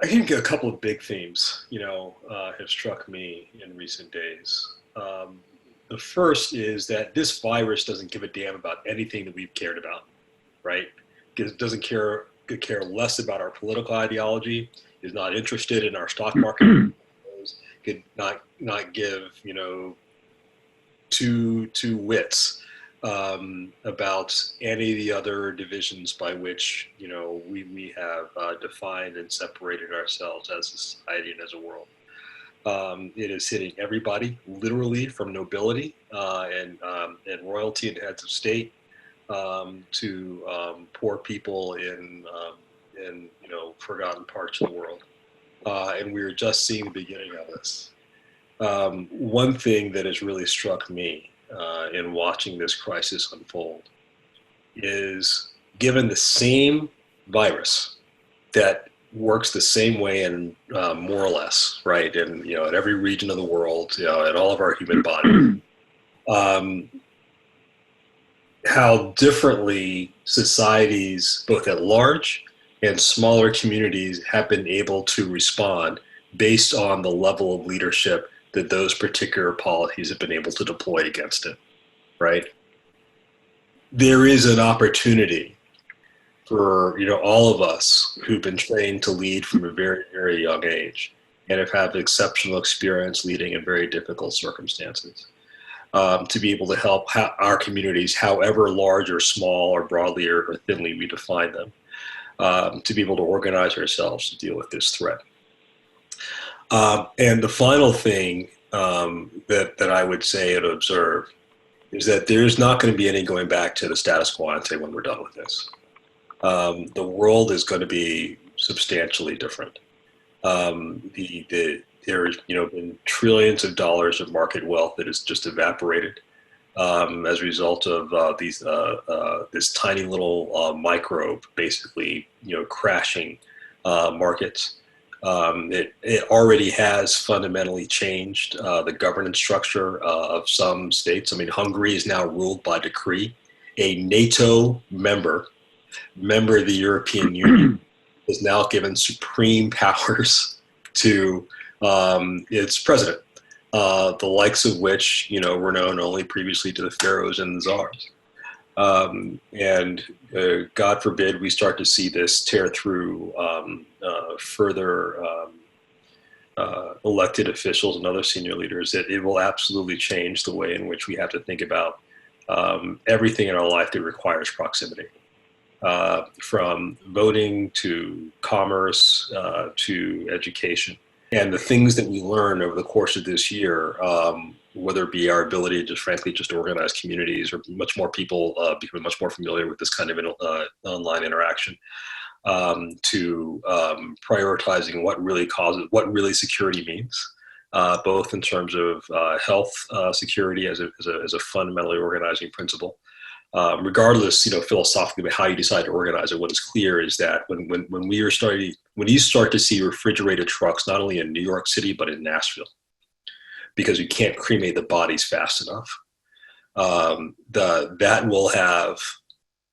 I think a couple of big themes, have struck me in recent days. The first is that this virus doesn't give a damn about anything that we've cared about, right? It doesn't care less about our political ideology, is not interested in our stock market, could not give, two wits about any of the other divisions by which we have defined and separated ourselves as a society and as a world. It is hitting everybody, literally, from nobility and royalty and heads of state to poor people in forgotten parts of the world. And we're just seeing the beginning of this. One thing that has really struck me in watching this crisis unfold is, given the same virus that works the same way and more or less, right, in in every region of the world, in all of our human bodies, um, how differently societies, both at large and smaller communities, have been able to respond based on the level of leadership that those particular policies have been able to deploy against it, right? There is an opportunity for all of us who've been trained to lead from a very, very young age and have had exceptional experience leading in very difficult circumstances, to be able to help our communities, however large or small or broadly or thinly we define them, to be able to organize ourselves to deal with this threat. And the final thing that I would say and observe is that there's not going to be any going back to the status quo ante when we're done with this. The world is going to be substantially different. There's been trillions of dollars of market wealth that has just evaporated as a result of this tiny little microbe basically crashing markets. It already has fundamentally changed the governance structure of some states. I mean, Hungary is now ruled by decree. A NATO member of the European Union is now given supreme powers to its president, the likes of which were known only previously to the pharaohs and the czars. And God forbid we start to see this tear through further elected officials and other senior leaders. It will absolutely change the way in which we have to think about everything in our life that requires proximity. From voting to commerce to education. And the things that we learn over the course of this year, whether it be our ability to just frankly just organize communities, or much more people becoming much more familiar with this kind of online interaction, to prioritizing what really security means, both in terms of health security as a fundamentally organizing principle. Regardless, philosophically, of how you decide to organize it, what is clear is that when you start to see refrigerated trucks, not only in New York City but in Nashville, because you can't cremate the bodies fast enough, that will have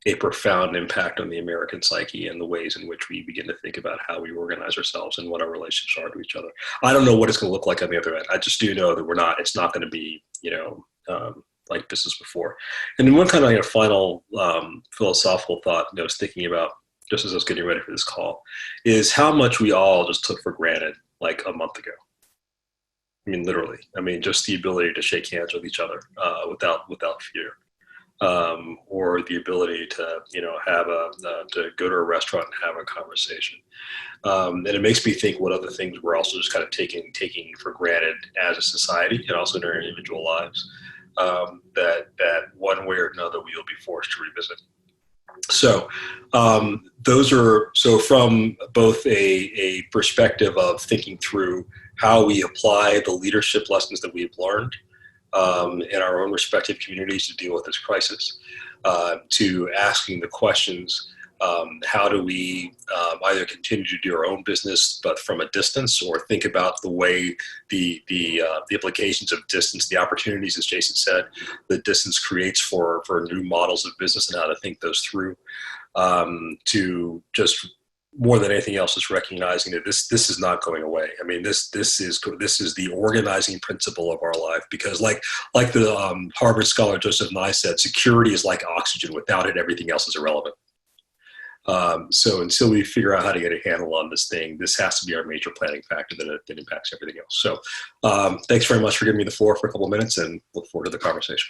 a profound impact on the American psyche and the ways in which we begin to think about how we organize ourselves and what our relationships are to each other. I don't know what it's going to look like on the other end. I just do know that it's not going to be, like business before. And then one kind of final philosophical thought I was thinking about just as I was getting ready for this call is how much we all just took for granted like a month ago. I mean, literally. I mean, just the ability to shake hands with each other without fear, or the ability to to go to a restaurant and have a conversation. And it makes me think what other things we're also just kind of taking for granted as a society and also in our individual lives. That one way or another we'll be forced to revisit. So from both a perspective of thinking through how we apply the leadership lessons that we've learned in our own respective communities to deal with this crisis, to asking the questions, how do we either continue to do our own business but from a distance, or think about the way the implications of distance, the opportunities, as Jason said, the distance creates for new models of business and how to think those through, to just more than anything else, is recognizing that this is not going away. I mean, this is the organizing principle of our life, because like the Harvard scholar Joseph Nye said, security is like oxygen. Without it, everything else is irrelevant. So until we figure out how to get a handle on this thing, this has to be our major planning factor that impacts everything else. So thanks very much for giving me the floor for a couple of minutes, and look forward to the conversation.